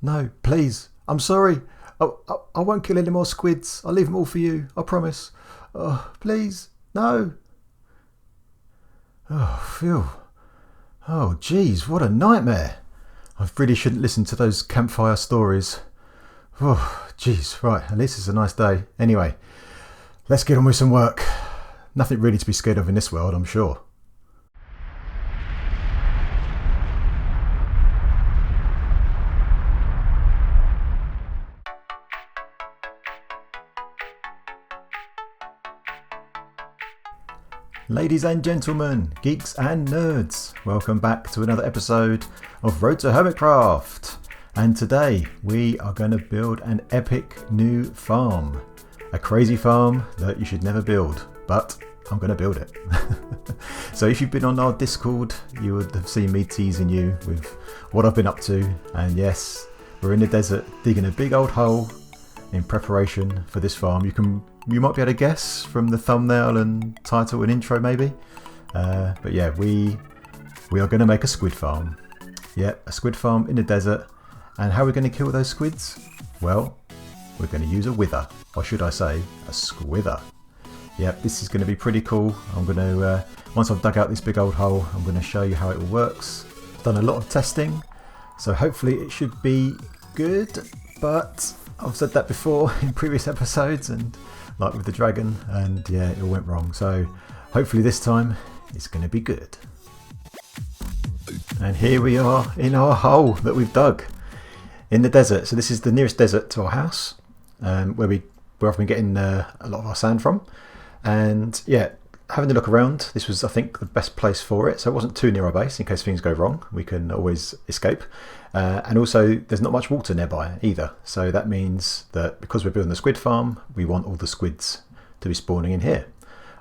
No, please. I'm sorry. I won't kill any more squids. I'll leave them all for you. I promise. Oh, please. No. Oh, phew. Oh, geez, what a nightmare. I really shouldn't listen to those campfire stories. Oh, geez, right, at least it's a nice day. Anyway, let's get on with some work. Nothing really to be scared of in this world, I'm sure. Ladies and gentlemen, geeks and nerds, welcome back to another episode of Road to HermitCraft. And today we are going to build an epic new farm. A crazy farm that you should never build, but I'm going to build it. So if you've been on our Discord, you would have seen me teasing you with what I've been up to. And yes, we're in the desert digging a big old hole in preparation for this farm. You might be able to guess from the thumbnail and title and intro maybe. But yeah, we are going to make a squid farm. Yeah, a squid farm in the desert. And how are we going to kill those squids? Well, we're going to use a wither. Or should I say, a squither. Yep, this is going to be pretty cool. I'm going to, once I've dug out this big old hole, I'm going to show you how it all works. I've done a lot of testing, so hopefully it should be good. But I've said that before in previous episodes, and like with the dragon, and yeah, it all went wrong. So hopefully this time it's going to be good. And here we are in our hole that we've dug in the desert. So this is the nearest desert to our house, where I've been getting a lot of our sand from. And yeah, having a look around, this was, I think, the best place for it. So it wasn't too near our base in case things go wrong. We can always escape. And also, there's not much water nearby either. So that means that because we're building a squid farm, we want all the squids to be spawning in here.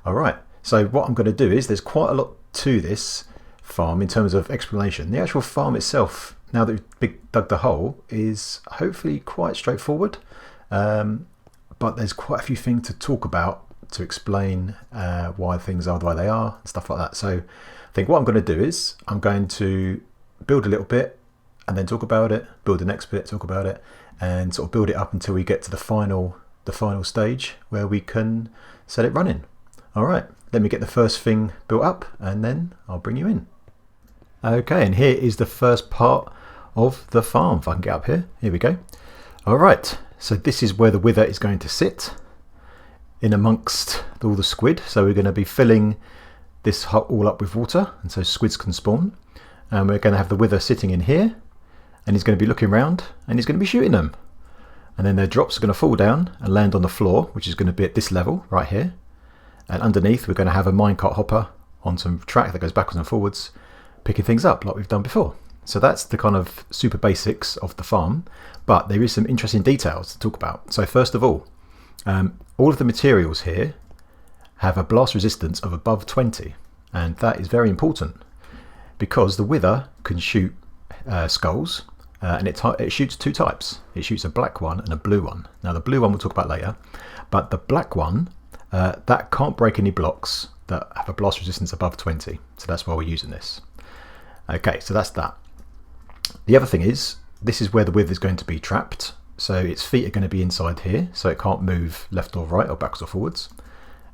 All right. So what I'm going to do is, there's quite a lot to this farm in terms of explanation. The actual farm itself, now that we've dug the hole, is hopefully quite straightforward. But there's quite a few things to talk about to explain why things are the way they are and stuff like that. So I think what I'm going to do is I'm going to build a little bit and then talk about it, build the next bit, talk about it, and sort of build it up until we get to the final stage where we can set it running. All right, let me get the first thing built up and then I'll bring you in. Okay, and here is the first part of the farm. If I can get up here, here we go. All right, so this is where the wither is going to sit, in amongst all the squid. So we're going to be filling this all up with water, and so squids can spawn. And we're going to have the wither sitting in here, and he's going to be looking around and he's going to be shooting them. And then their drops are going to fall down and land on the floor, which is going to be at this level right here. And underneath we're going to have a minecart hopper on some track that goes backwards and forwards, picking things up like we've done before. So that's the kind of super basics of the farm, but there is some interesting details to talk about. So first of all of the materials here have a blast resistance of above 20, and that is very important because the wither can shoot skulls, and it shoots two types. It shoots a black one and a blue one. Now the blue one we'll talk about later, but the black one that can't break any blocks that have a blast resistance above 20, so that's why we're using this. Okay, so that's that. The other thing is, this is where the wither is going to be trapped. So its feet are going to be inside here, so it can't move left or right or backwards or forwards.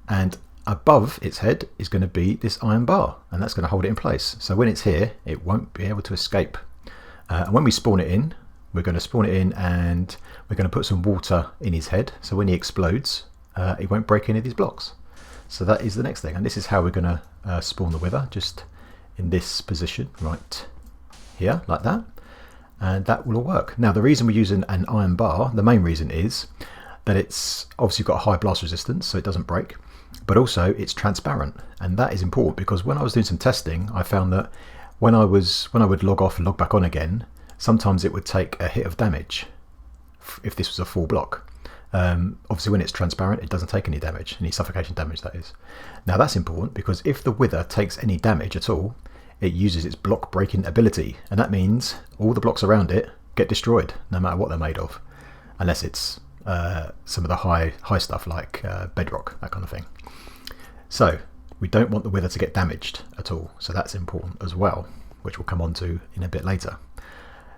And above its head is going to be this iron bar, and that's going to hold it in place. So when it's here, it won't be able to escape. And when we spawn it in, we're going to spawn it in and we're going to put some water in his head. So when he explodes, it won't break any of these blocks. So that is the next thing. And this is how we're going to spawn the wither, just in this position right here, like that. And that will all work. Now the reason we're using an iron bar, the main reason is that it's obviously got a high blast resistance, so it doesn't break, but also it's transparent, and that is important because when I was doing some testing, I found that when I would log off and log back on again, sometimes it would take a hit of damage if this was a full block. Obviously when it's transparent, it doesn't take any damage, any suffocation damage that is. Now that's important because if the wither takes any damage at all, it uses its block breaking ability, and that means all the blocks around it get destroyed no matter what they're made of, unless it's some of the high stuff like bedrock, that kind of thing. So we don't want the wither to get damaged at all, so that's important as well, which we'll come on to in a bit later.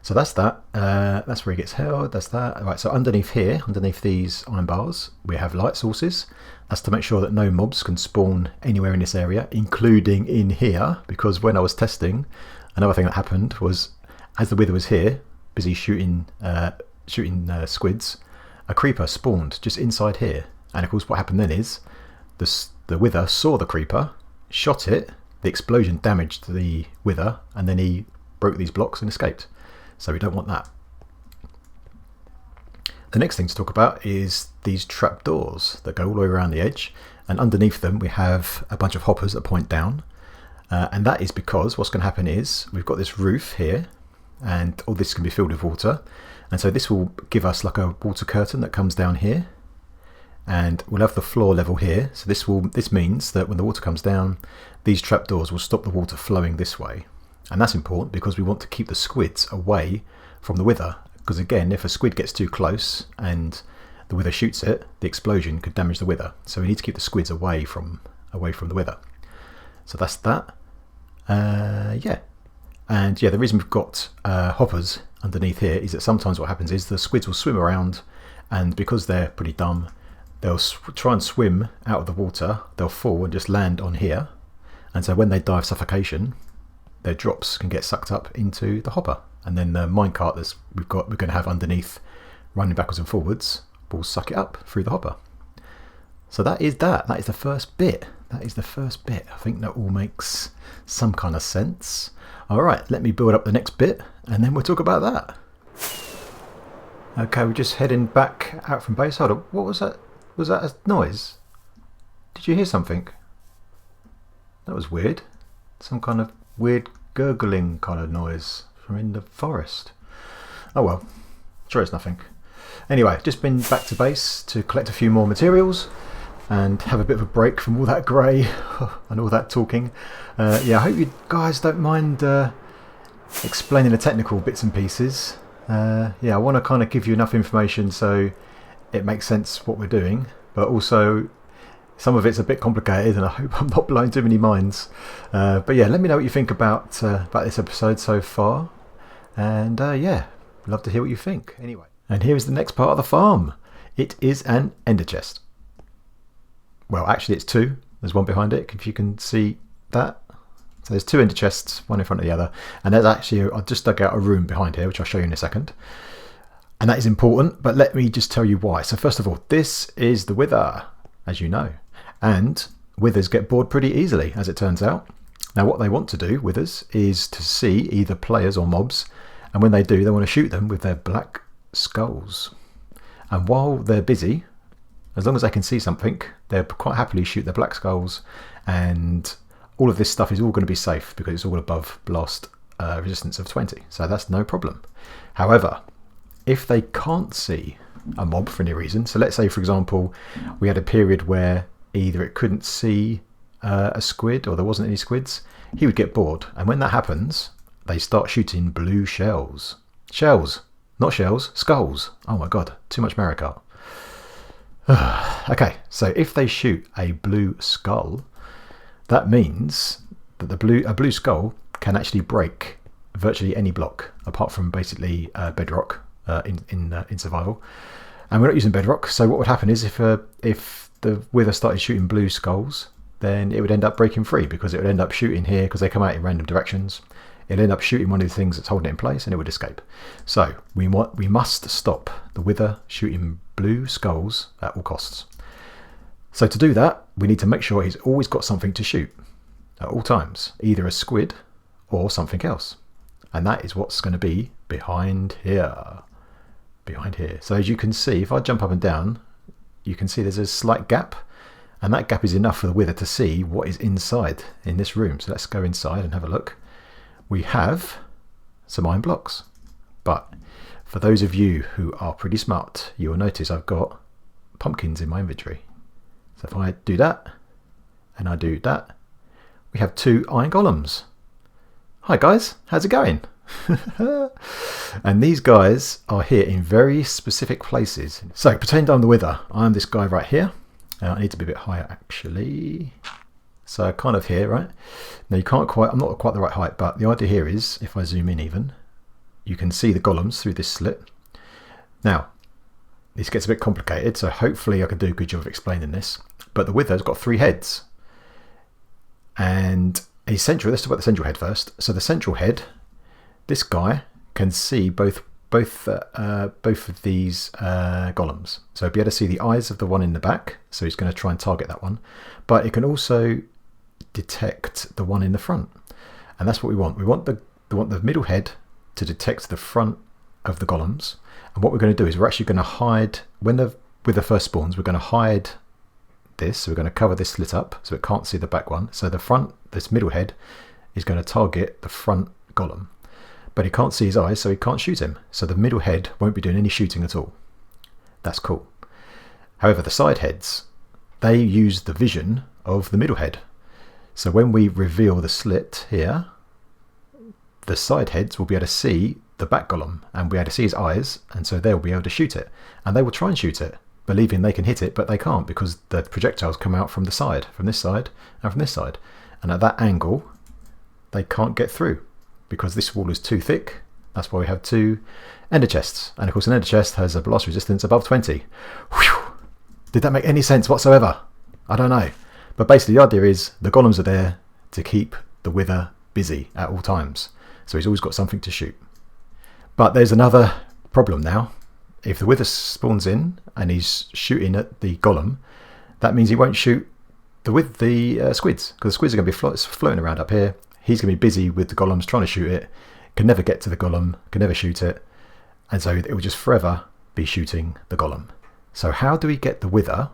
So that's that. That's where he gets held. That's that. Right. So underneath here, underneath these iron bars, we have light sources. That's to make sure that no mobs can spawn anywhere in this area, including in here. Because when I was testing, another thing that happened was, as the Wither was here, busy shooting squids, a creeper spawned just inside here. And of course, what happened then is the Wither saw the creeper, shot it. The explosion damaged the Wither, and then he broke these blocks and escaped. So we don't want that. The next thing to talk about is these trapdoors that go all the way around the edge, and underneath them we have a bunch of hoppers that point down, and that is because what's going to happen is we've got this roof here, and all this can be filled with water, and so this will give us like a water curtain that comes down here, and we'll have the floor level here. So this means that when the water comes down, these trapdoors will stop the water flowing this way. And that's important because we want to keep the squids away from the Wither. Because again, if a squid gets too close and the Wither shoots it, the explosion could damage the Wither. So we need to keep the squids away from the Wither. So that's that. Yeah. And yeah, the reason we've got hoppers underneath here is that sometimes what happens is the squids will swim around, and because they're pretty dumb, they'll try and swim out of the water, they'll fall and just land on here. And so when they die of suffocation, their drops can get sucked up into the hopper, and then the minecart that we're going to have underneath running backwards and forwards will suck it up through the hopper. So that is the first bit. I think that all makes some kind of sense. Alright, let me build up the next bit and then we'll talk about that. Okay, we're just heading back out from base. Hold on, what was that? Was that a noise? Did you hear something? That was weird. Some kind of weird gurgling kind of noise from in the forest. Oh well, sure it's nothing. Anyway, just been back to base to collect a few more materials and have a bit of a break from all that grey and all that talking. Yeah, I hope you guys don't mind explaining the technical bits and pieces. Yeah, I want to kind of give you enough information so it makes sense what we're doing, but also some of it's a bit complicated, and I hope I'm not blowing too many minds. But yeah, let me know what you think about this episode so far, and yeah, love to hear what you think. Anyway, and here is the next part of the farm. It is an ender chest. Well, actually, it's two. There's one behind it, if you can see that. So there's two ender chests, one in front of the other, and there's actually I just dug out a room behind here, which I'll show you in a second. And that is important, but let me just tell you why. So first of all, this is the Wither, as you know. And Withers get bored pretty easily, as it turns out. Now what they want to do, Withers, is to see either players or mobs, and when they do, they want to shoot them with their black skulls. And while they're busy, as long as they can see something, they'll quite happily shoot their black skulls, and all of this stuff is all going to be safe because it's all above blast resistance of 20, so that's no problem. However, if they can't see a mob for any reason, so let's say for example we had a period where either it couldn't see a squid or there wasn't any squids, he would get bored, and when that happens they start shooting blue shells. Not shells, skulls. Oh my god, too much Maricart. Okay, so if they shoot a blue skull, that means that a blue skull can actually break virtually any block apart from basically bedrock in survival. And we're not using bedrock, so what would happen is if the Wither started shooting blue skulls, then it would end up breaking free because it would end up shooting here because they come out in random directions. It'll end up shooting one of the things that's holding it in place and it would escape. So we must stop the Wither shooting blue skulls at all costs. So to do that, we need to make sure he's always got something to shoot at all times, either a squid or something else. And that is what's going to be behind here. So as you can see, if I jump up and down, you can see there's a slight gap, and that gap is enough for the Wither to see what is inside in this room. So let's go inside and have a look. We have some iron blocks, but for those of you who are pretty smart, you will notice I've got pumpkins in my inventory. So if I do that and I do that, we have 2 iron golems. Hi guys, how's it going? And these guys are here in very specific places. So pretend I'm the Wither. I'm this guy right here. I need to be a bit higher actually. So kind of here, right? Now you can't quite, I'm not quite the right height, but the idea here is if I zoom in even, you can see the golems through this slit. Now, this gets a bit complicated, so hopefully I can do a good job of explaining this. But the wither's got 3 heads. And essentially, let's talk about the central head first. So the central head, this guy can see both of these golems. So he'll be able to see the eyes of the one in the back. So he's going to try and target that one. But it can also detect the one in the front. And that's what we want. We want the middle head to detect the front of the golems. And what we're going to do is we're actually going to hide, when the wither first spawns, we're going to hide this. So we're going to cover this slit up so it can't see the back one. So the front, this middle head, is going to target the front golem. But he can't see his eyes, so he can't shoot him. So the middle head won't be doing any shooting at all. That's cool. However, the side heads, they use the vision of the middle head. So when we reveal the slit here, the side heads will be able to see the back golem and be able to see his eyes, and so they'll be able to shoot it. And they will try and shoot it, believing they can hit it, but they can't because the projectiles come out from the side, from this side and from this side. And at that angle, they can't get through because this wall is too thick. That's why we have 2 ender chests. And of course an ender chest has a blast resistance above 20. Whew! Did that make any sense whatsoever? I don't know. But basically the idea is the golems are there to keep the wither busy at all times. So he's always got something to shoot. But there's another problem now. If the wither spawns in and he's shooting at the golem, that means he won't shoot with the squids, because the squids are going to be floating around up here. He's going to be busy with the golems trying to shoot it, can never get to the golem, can never shoot it, and so it will just forever be shooting the golem. So how do we get the wither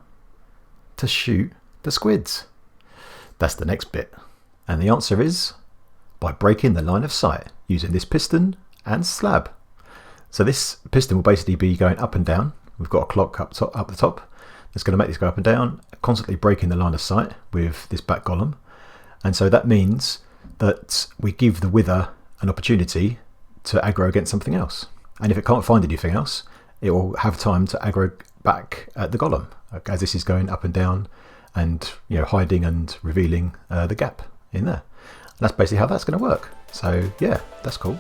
to shoot the squids? That's the next bit. And the answer is by breaking the line of sight using this piston and slab. So this piston will basically be going up and down. We've got a clock up the top that's going to make this go up and down, constantly breaking the line of sight with this back golem. And so that means that we give the wither an opportunity to aggro against something else. And if it can't find anything else, it will have time to aggro back at the golem as this is going up and down and, you know, hiding and revealing the gap in there. And that's basically how that's going to work. So yeah, that's cool.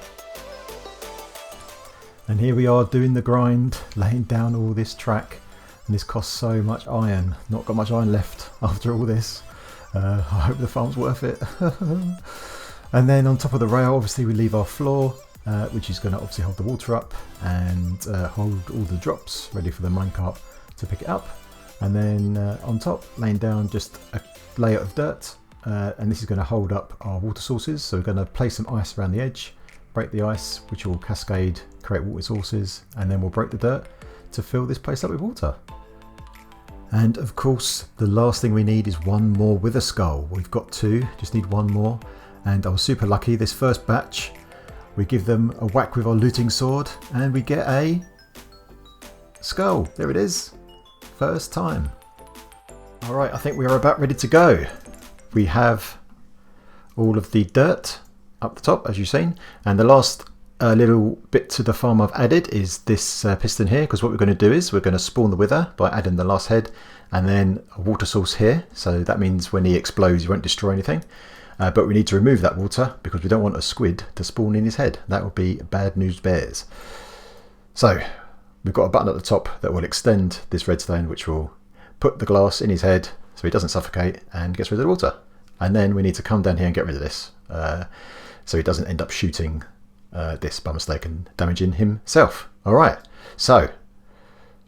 And here we are doing the grind, laying down all this track, and this costs so much iron. Not got much iron left after all this. I hope the farm's worth it. And then on top of the rail, obviously we leave our floor, which is going to obviously hold the water up and hold all the drops ready for the minecart to pick it up. And then on top, laying down just a layer of dirt, and this is going to hold up our water sources. So we're going to place some ice around the edge, break the ice, which will cascade, create water sources, and then we'll break the dirt to fill this place up with water. And of course, the last thing we need is one more wither skull. We've got 2, just need 1 more. And I was super lucky, this first batch, we give them a whack with our looting sword and we get a skull. There it is, first time. All right, I think we are about ready to go. We have all of the dirt up the top, as you've seen, and the last little bit to the farm I've added is this piston here, because what we're going to do is we're going to spawn the wither by adding the last head and then a water source here. So that means when he explodes he won't destroy anything, but we need to remove that water because we don't want a squid to spawn in his head. That would be bad news bears. So we've got a button at the top that will extend this redstone, which will put the glass in his head so he doesn't suffocate and gets rid of the water. And then we need to come down here and get rid of this so he doesn't end up shooting this by mistake and damaging himself. Alright, so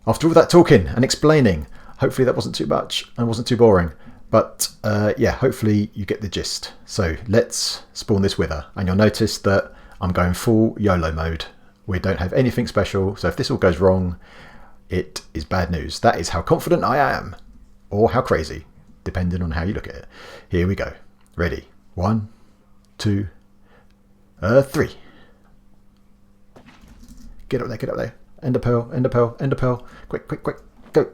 after all that talking and explaining, hopefully that wasn't too much and wasn't too boring, but yeah, hopefully you get the gist. So let's spawn this wither, and you'll notice that I'm going full YOLO mode. We don't have anything special, so if this all goes wrong, it is bad news. That is how confident I am, or how crazy, depending on how you look at it. Here we go. Ready? 1, 2, 3. Get up there, get up there. Ender pearl, ender pearl, ender pearl. Quick, quick, quick. Go.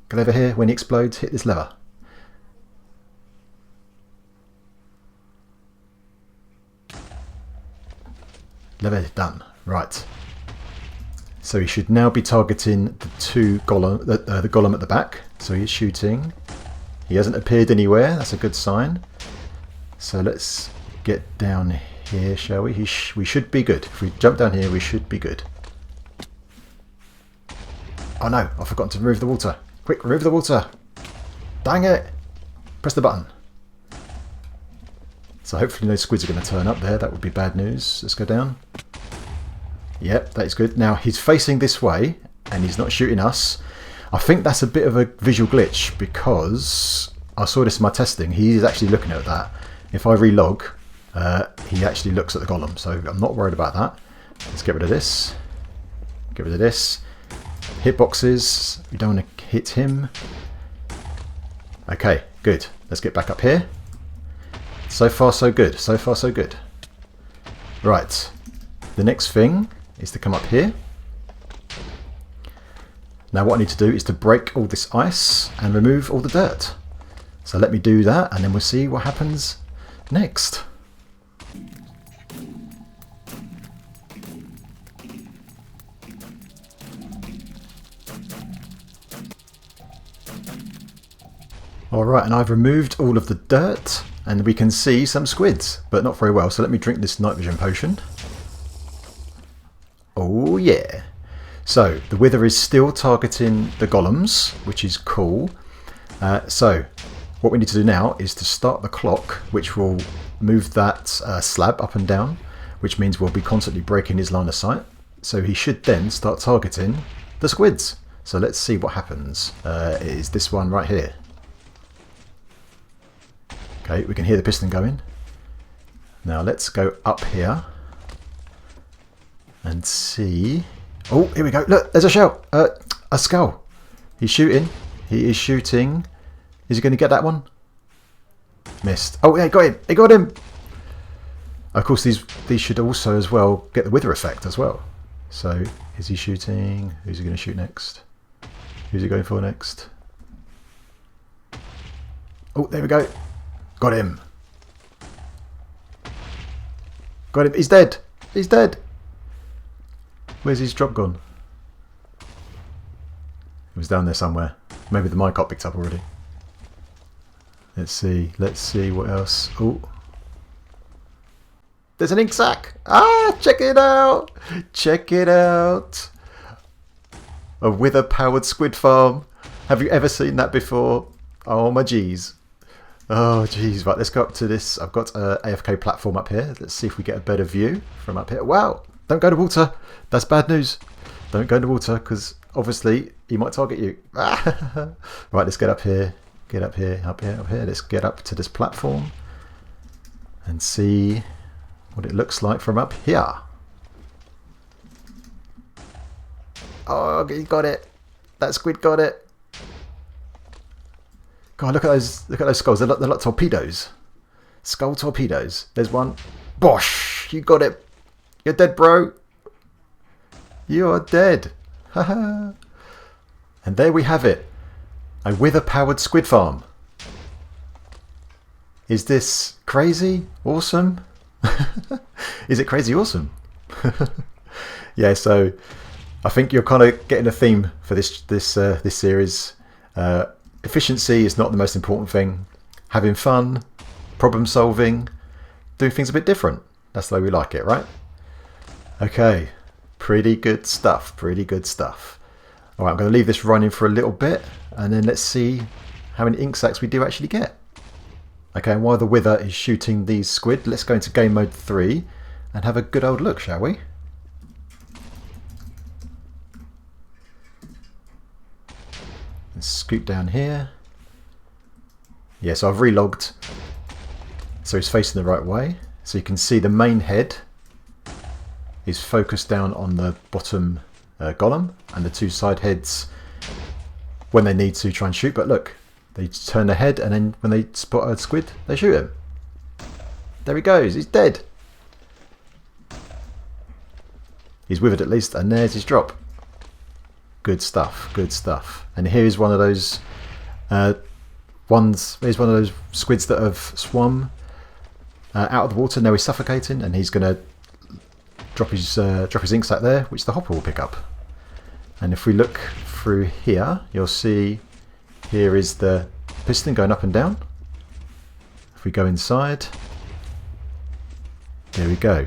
Get over here. When he explodes, hit this lever. Lever done. Right. So he should now be targeting the golem at the back. So he's shooting. He hasn't appeared anywhere. That's a good sign. So let's get down here, shall we? We should be good. If we jump down here, we should be good. Oh no, I've forgotten to remove the water. Quick, remove the water. Dang it. Press the button. So hopefully no squids are going to turn up there. That would be bad news. Let's go down. Yep, that is good. Now he's facing this way and he's not shooting us. I think that's a bit of a visual glitch because I saw this in my testing. He is actually looking at that. If I relog, he actually looks at the golem. So I'm not worried about that. Let's get rid of this. Get rid of this. Hitboxes. We don't want to hit him. Okay, good. Let's get back up here. So far so good. So far so good. Right. The next thing is to come up here. Now what I need to do is to break all this ice and remove all the dirt. So let me do that and then we'll see what happens next. Alright, and I've removed all of the dirt and we can see some squids, but not very well. So let me drink this night vision potion. Oh yeah. So the wither is still targeting the golems, which is cool. So what we need to do now is to start the clock, which will move that slab up and down, which means we'll be constantly breaking his line of sight. So he should then start targeting the squids. So let's see what happens. It is this one right here. Okay, we can hear the piston going. Now let's go up here and see. Oh, here we go. Look, there's a shell. A skull. He's shooting. He is shooting. Is he going to get that one? Missed. Oh, yeah, he got him. He got him. Of course, these should also as well get the wither effect as well. So, is he shooting? Who's he going to shoot next? Who's he going for next? Oh, there we go. Got him. Got him. He's dead. He's dead. Where's his drop gone? It was down there somewhere. Maybe the mic got picked up already. Let's see. Let's see what else. Oh. There's an ink sac. Ah, check it out. Check it out. A wither powered squid farm. Have you ever seen that before? Oh my geez. Oh geez, right, let's go up to this. I've got a AFK platform up here. Let's see if we get a better view from up here. Wow, don't go to water. That's bad news. Don't go to water because obviously he might target you. Right, let's get up here. Get up here, up here, up here. Let's get up to this platform and see what it looks like from up here. Oh, he got it. That squid got it. God, look at those skulls. They're like torpedoes. Skull torpedoes. There's one. Bosh! You got it. You're dead, bro. You are dead. Haha. And there we have it. A wither-powered squid farm. Is this crazy? Awesome? Is it crazy awesome? Yeah, so I think you're kind of getting a theme for this series. Efficiency is not the most important thing. Having fun, problem solving, doing things a bit different. That's the way we like it, right? Okay, pretty good stuff, pretty good stuff. All right, I'm going to leave this running for a little bit and then let's see how many ink sacs we do actually get. Okay, and while the wither is shooting these squid, let's go into game mode 3 and have a good old look, shall we? Let's scoot down here. Yeah, so I've relogged. So he's facing the right way. So you can see the main head is focused down on the bottom golem, and the two side heads, when they need to, try and shoot. But look, they turn their head, and then when they spot a squid, they shoot him. There he goes. He's dead. He's withered at least, and there's his drop. Good stuff, good stuff. And here's one of those here's one of those squids that have swum out of the water. Now he's suffocating, and he's going to drop his ink sac there, which the hopper will pick up. And if we look through here, you'll see here is the piston going up and down. If we go inside, There we go.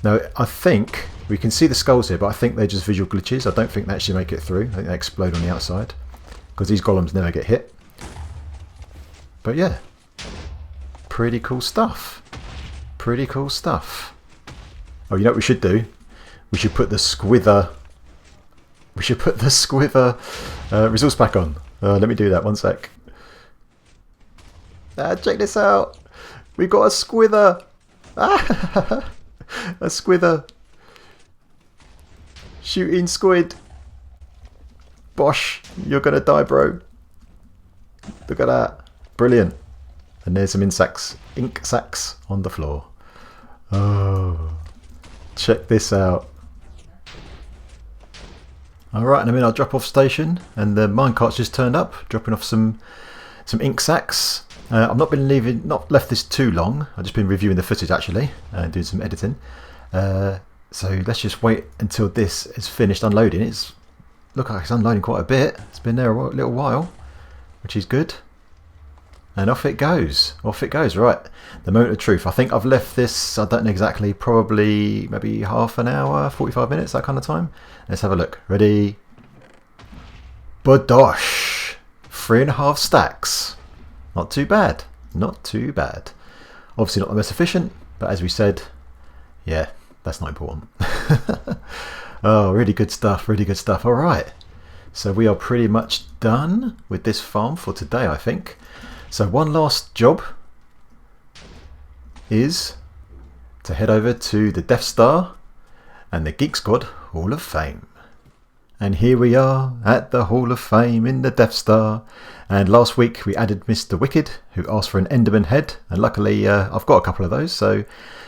Now, I think we can see the skulls here, but I think they're just visual glitches. I don't think they actually make it through. I think they explode on the outside because these golems never get hit. But yeah, pretty cool stuff. Pretty cool stuff. Oh, you know what we should do? We should put the Squither. We should put the Squither resource pack on. Let me do that. One sec. Check this out. We've got a Squither. A Squither. Shooting squid. Bosh. You're going to die, bro. Look at that. Brilliant. And there's some ink sacks on the floor. Oh. Check this out. Alright, and I'm in our drop-off station, and the minecart's just turned up, dropping off some ink sacks. I've not left this too long. I've just been reviewing the footage actually, and doing some editing. So let's just wait until this is finished unloading. Looks like it's unloading quite a bit. It's been there a little while, which is good. And off it goes. Off it goes. Right, the moment of truth. I think I've left this, I don't know exactly, probably maybe half an hour, 45 minutes, that kind of time. Let's have a look. Ready? Badosh! 3.5 stacks. Not too bad. Not too bad. Obviously not the most efficient, but as we said, yeah, that's not important. Oh, really good stuff. Really good stuff. All right. So we are pretty much done with this farm for today, I think. So one last job is to head over to the Death Star and the Geek Squad Hall of Fame. And here we are at the Hall of Fame in the Death Star. And last week we added Mr. Wicked, who asked for an Enderman head. And luckily I've got a couple of those, so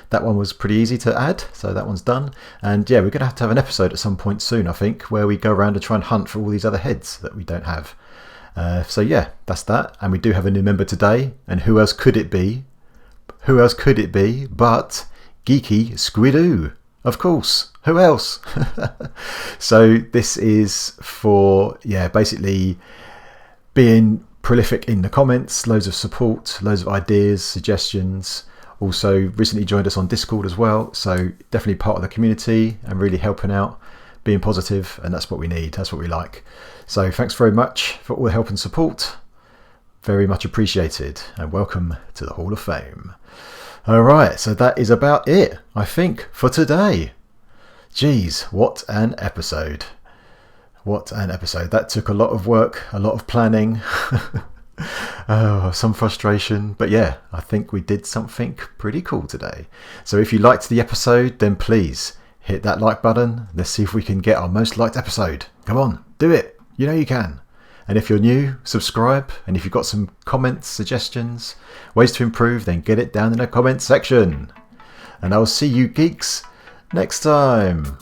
that one was pretty easy to add. So that one's done. And yeah, we're going to have an episode at some point soon, I think, where we go around and try and hunt for all these other heads that we don't have. So yeah, that's that. And we do have a new member today. And who else could it be? Who else could it be but Geeky Squidoo? Of course. Who else? So this is for, yeah, basically being prolific in the comments, loads of support, loads of ideas, suggestions. Also recently joined us on Discord as well. So definitely part of the community and really helping out, being positive, and that's what we need. That's what we like. So thanks very much for all the help and support. Very much appreciated, and welcome to the Hall of Fame. Alright, so that is about it, I think, for today. Geez, what an episode. What an episode. That took a lot of work, a lot of planning. Oh, some frustration. But yeah, I think we did something pretty cool today. So if you liked the episode, then please hit that like button. Let's see if we can get our most liked episode. Come on, do it. You know you can. And if you're new, subscribe. And if you've got some comments, suggestions, ways to improve, then get it down in the comments section. And I'll see you geeks next time.